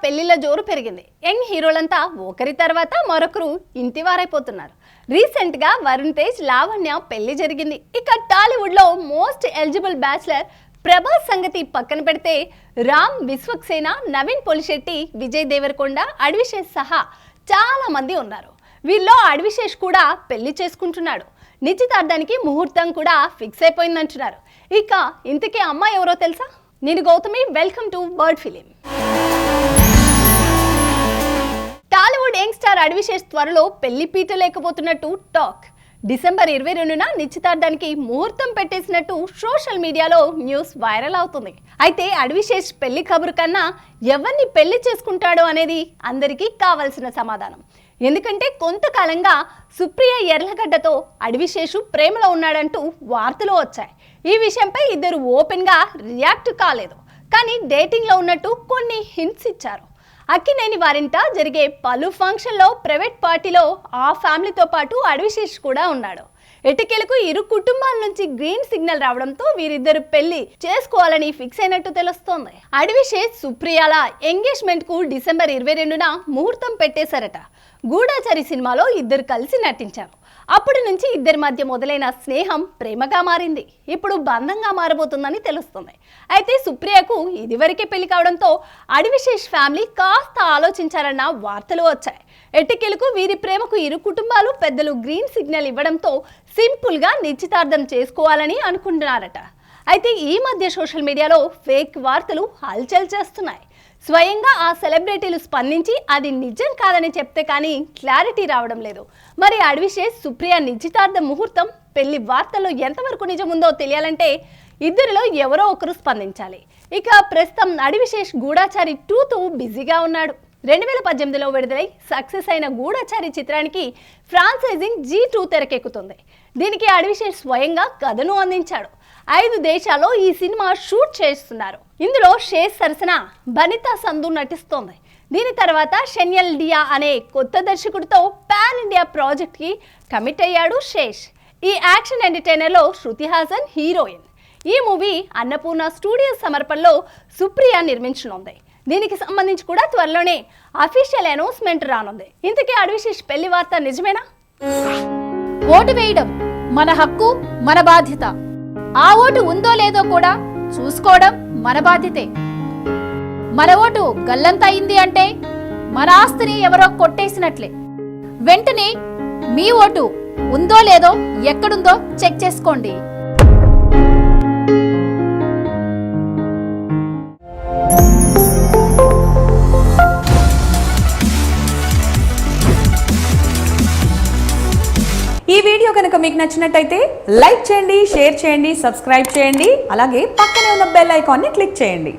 పెళ్లిళ్ళ జోరు పెరిగింది. యంగ్ హీరోలంతా ఒకరి తర్వాత మరొకరు ఇంటివారైపోతున్నారు. రీసెంట్ గా వరుణ్ తేజ్, లావణ్య పెళ్లి జరిగింది. ఇక టాలీవుడ్ లో మోస్ట్ ఎలిజిబుల్ బ్యాచ్లర్ ప్రభాస్ సంగతి పక్కన పెడితే రామ్ విశ్వక్సేన, నవీన్ పొలిశెట్టి, విజయ్ దేవరకొండ, అడ్విశేష్ సహా చాలా మంది ఉన్నారు. వీళ్ళలో అడ్విశేష్ కూడా పెళ్లి చేసుకుంటున్నాడు. నిశ్చితార్థానికి ముహూర్తం కూడా ఫిక్స్ అయిపోయిందంటున్నారు. ఇక ఇంతకీ అమ్మాయి ఎవరో తెలుసా? నేను Gautami, welcome to bird film. Tollywood young star Adivi Sesh త్వరలో పెళ్లి పీట లేకపోతున్నట్టు టాక్. డిసెంబర్ 22న నిశ్చితార్థానికి ముహూర్తం పెట్టేసినట్టు సోషల్ మీడియాలో న్యూస్ వైరల్ అవుతుంది. అయితే అడ్విశేష్ పెళ్లి కబురు కన్నా ఎవరిని పెళ్లి చేసుకుంటాడో అనేది అందరికీ కావాల్సిన సమాధానం. ఎందుకంటే కొంతకాలంగా సుప్రియ ఎర్లగడ్డతో అడ్విశేష్ ప్రేమలో ఉన్నాడంటూ వార్తలు వచ్చాయి. ఈ విషయంపై ఇద్దరు ఓపెన్ గా రియాక్ట్ కాలేదు, కానీ డేటింగ్ లో ఉన్నట్టు కొన్ని హింట్స్ ఇచ్చారు. అక్కినేని వారింట జరిగే పలు ఫంక్షన్లో ప్రైవేట్ పార్టీలో ఆ ఫ్యామిలీతో పాటు అడ్విశేష్ కూడా ఉన్నాడు. ఎటకేలకు ఇరు కుటుంబాల నుంచి గ్రీన్ సిగ్నల్ రావడంతో వీరిద్దరు పెళ్లి చేసుకోవాలని ఫిక్స్ అయినట్టు తెలుస్తోంది. అడ్విశేష్, సుప్రియాల ఎంగేజ్మెంట్ కు డిసెంబర్ 22న ముహూర్తం పెట్టేశారట. గూఢచారి సినిమాలో ఇద్దరు కలిసి నటించారు. అప్పటి నుంచి ఇద్దరి మధ్య మొదలైన స్నేహం ప్రేమగా మారింది. ఇప్పుడు బంధంగా మారబోతుందని తెలుస్తుంది. అయితే సుప్రియకు ఇదివరకే పెళ్లి కావడంతో అడ్విశేష్ ఫ్యామిలీ కాస్త ఆలోచించారన్న వార్తలు వచ్చాయి. ఎట్టకేలకు వీరి ప్రేమకు ఇరు కుటుంబాలు పెద్దలు గ్రీన్ సిగ్నల్ ఇవ్వడంతో సింపుల్ గా నిశ్చితార్థం చేసుకోవాలని అనుకుంటున్నారట. అయితే ఈ మధ్య సోషల్ మీడియాలో ఫేక్ వార్తలు హల్చల్ చేస్తున్నాయి. స్వయంగా ఆ సెలబ్రిటీలు స్పందించి అది నిజం కాదని చెప్తే కానీ క్లారిటీ రావడం లేదు. మరి అడ్విశేష్, సుప్రియ నిశ్చితార్థ ముహూర్తం పెళ్లి వార్తల్లో ఎంతవరకు నిజం ఉందో తెలియాలంటే ఇద్దరిలో ఎవరో ఒకరు స్పందించాలి. ఇక ప్రస్తుతం అడ్విశేష్ గూఢచారి 2తో బిజీగా ఉన్నాడు. 2018లో విడుదలై సక్సెస్ అయిన గూఢచారి చిత్రానికి ఫ్రాంచైజింగ్ G2 తెరకెక్కుతుంది. దీనికి అడ్విశేష్ స్వయంగా కథను అందించాడు. 5 దేశాల్లో ఈ సినిమా షూట్ చేస్తున్నారు. ఇందులో శేష్ సరసన బనితా సంధు నటిస్తోంది. దీని తర్వాత షెన్యల్ డియా అనే కొత్త దర్శకుడితో పాన్ ఇండియా ప్రాజెక్ట్ కి కమిట్ అయ్యాడు శేష్. ఈ యాక్షన్ ఎంటర్టైనర్ లో శృతి హాసన్ హీరోయిన్. ఈ మూవీ అన్నపూర్ణ స్టూడియోస్ సమర్పణలో సుప్రియ నిర్మించనుంది. దీనికి సంబంధించి కూడా త్వరలోనే అఫీషియల్ అనౌన్స్మెంట్ రానుంది. ఇంతకీ అడ్విశేష్ పెళ్లి వార్త నిజమేనా? ఓటు వేయడం మన హక్కు, మన బాధ్యత. ఆ ఓటు ఉందో లేదో కూడా చూసుకోవడం మన బాధ్యతే. మన ఓటు గల్లంత అయింది అంటే మన ఆస్తిని ఎవరో కొట్టేసినట్లే. వెంటనే మీ ఓటు ఉందో లేదో ఎక్కడుందో చెక్ చేసుకోండి. ఈ వీడియో కనుక మీకు నచ్చినట్టయితే లైక్ చేయండి, షేర్ చేయండి, సబ్స్క్రైబ్ చేయండి. అలాగే పక్కనే ఉన్న బెల్ ఐకాన్ని క్లిక్ చేయండి.